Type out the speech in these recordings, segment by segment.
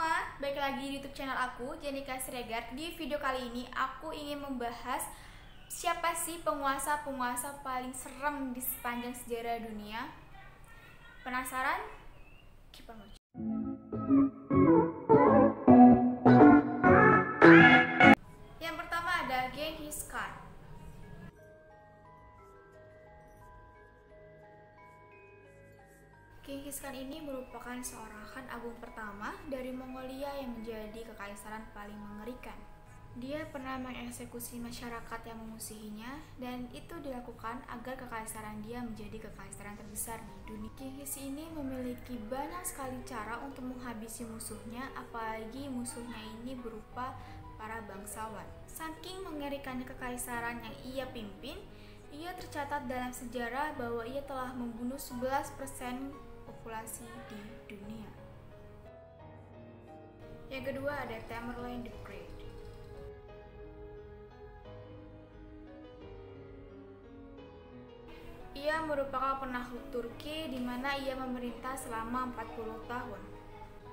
semua, balik lagi di YouTube channel aku, Jenika Siregar. Di video kali ini aku ingin membahas siapa sih penguasa-penguasa paling serem di sepanjang sejarah dunia. Penasaran? Keep on watching. Yang pertama ada Genghis Khan. Genghis Khan ini merupakan seorang Khan Agung pertama dari Mongolia yang menjadi kekaisaran paling mengerikan. Dia pernah mengeksekusi masyarakat yang memusuhinya, dan itu dilakukan agar kekaisaran dia menjadi kekaisaran terbesar di dunia. Genghis ini memiliki banyak sekali cara untuk menghabisi musuhnya, apalagi musuhnya ini berupa para bangsawan. Saking mengerikannya kekaisaran yang ia pimpin, ia tercatat dalam sejarah bahwa ia telah membunuh 11% populasi di dunia. Yang kedua ada Tamerlane the Great. Ia merupakan penakluk Turki di mana ia memerintah selama 40 tahun.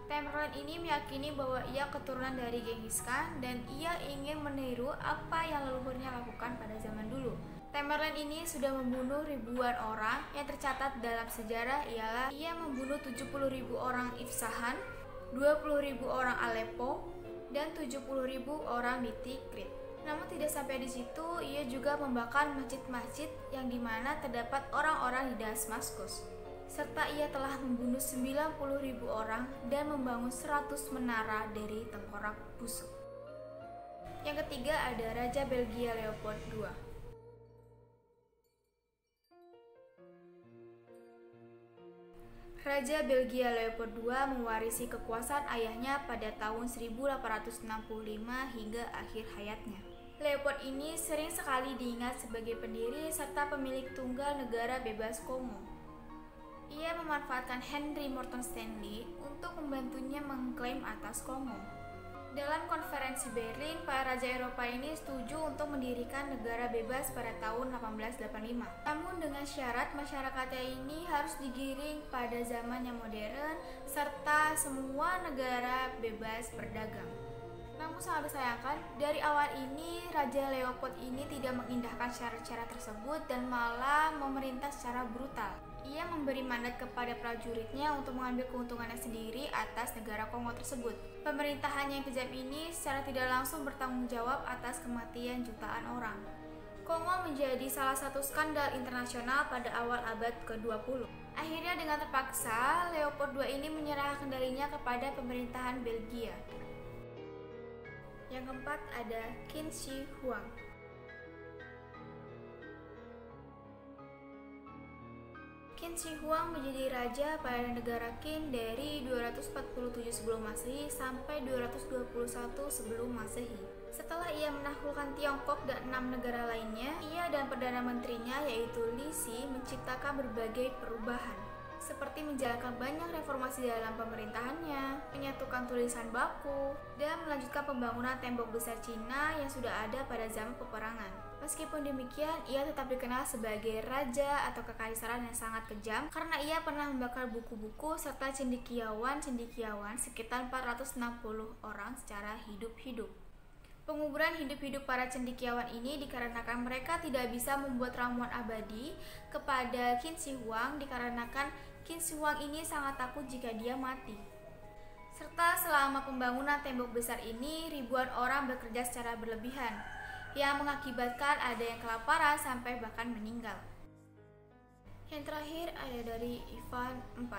Tamerlane ini meyakini bahwa ia keturunan dari Genghis Khan dan ia ingin meniru apa yang leluhurnya lakukan pada zaman dulu. Tamerlane ini sudah membunuh ribuan orang. Yang tercatat dalam sejarah ialah ia membunuh 70.000 orang Isfahan, 20.000 orang Aleppo, dan 70.000 orang di Tikrit. Namun tidak sampai di situ, ia juga membakar masjid-masjid yang dimana terdapat orang-orang di Damaskus. Serta ia telah membunuh 90.000 orang dan membangun 100 menara dari tengkorak busuk. Yang ketiga ada Raja Belgia Leopold II. Raja Belgia Leopold II mewarisi kekuasaan ayahnya pada tahun 1865 hingga akhir hayatnya. Leopold ini sering sekali diingat sebagai pendiri serta pemilik tunggal negara bebas Kongo. Ia memanfaatkan Henry Morton Stanley untuk membantunya mengklaim atas Kongo. Dalam konferensi Berlin, para raja Eropa ini setuju untuk mendirikan negara bebas pada tahun 1885. Namun dengan syarat masyarakatnya ini harus digiring pada zaman yang modern serta semua negara bebas berdagang. Namun sangat disayangkan, dari awal ini Raja Leopold ini tidak mengindahkan syarat-syarat tersebut dan malah memerintah secara brutal. Ia memberi mandat kepada prajuritnya untuk mengambil keuntungannya sendiri atas negara Kongo tersebut. Pemerintahannya yang kejam ini secara tidak langsung bertanggung jawab atas kematian jutaan orang. Kongo menjadi salah satu skandal internasional pada awal abad ke-20. Akhirnya dengan terpaksa, Leopold II ini menyerahkan kendalinya kepada pemerintahan Belgia. Yang keempat ada Qin Shi Huang. Qin Shi Huang menjadi raja pada negara Qin dari 247 sebelum Masehi sampai 221 sebelum Masehi. Setelah ia menaklukkan Tiongkok dan 6 negara lainnya, ia dan Perdana Menterinya yaitu Li Si menciptakan berbagai perubahan, seperti menjalankan banyak reformasi dalam pemerintahannya, menyatukan tulisan baku, dan melanjutkan pembangunan tembok besar Cina yang sudah ada pada zaman peperangan. Meskipun demikian, ia tetap dikenal sebagai raja atau kekaisaran yang sangat kejam karena ia pernah membakar buku-buku serta cendekiawan sekitar 460 orang secara hidup-hidup. Penguburan hidup-hidup para cendekiawan ini dikarenakan mereka tidak bisa membuat ramuan abadi kepada Qin Shi Huang dikarenakan Qin Shi Huang ini sangat takut jika dia mati. Serta selama pembangunan tembok besar ini, ribuan orang bekerja secara berlebihan, yang mengakibatkan ada yang kelaparan sampai bahkan meninggal. Yang terakhir ada dari Ivan IV.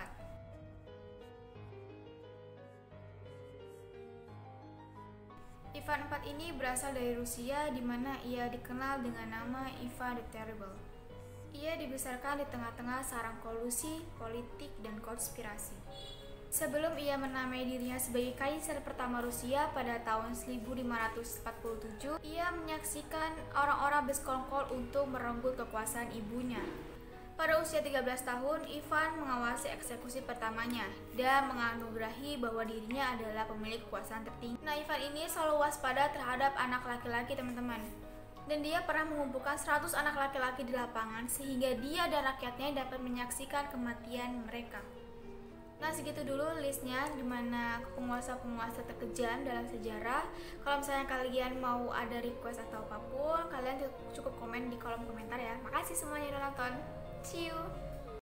Ivan IV ini berasal dari Rusia di mana ia dikenal dengan nama Ivan the Terrible. Ia dibesarkan di tengah-tengah sarang kolusi, politik, dan konspirasi. Sebelum ia menamai dirinya sebagai kaisar pertama Rusia pada tahun 1547, ia menyaksikan orang-orang bersekongkol untuk merenggut kekuasaan ibunya. Pada usia 13 tahun, Ivan mengawasi eksekusi pertamanya dan menganugerahi bahwa dirinya adalah pemilik kekuasaan tertinggi. Nah, Ivan ini selalu waspada terhadap anak laki-laki, teman-teman. Dan dia pernah mengumpulkan 100 anak laki-laki di lapangan sehingga dia dan rakyatnya dapat menyaksikan kematian mereka. Nah, segitu dulu listnya dimana penguasa-penguasa terkejam dalam sejarah. Kalau misalnya kalian mau ada request atau apapun, kalian cukup komen di kolom komentar ya. Makasih semuanya udah nonton. See you!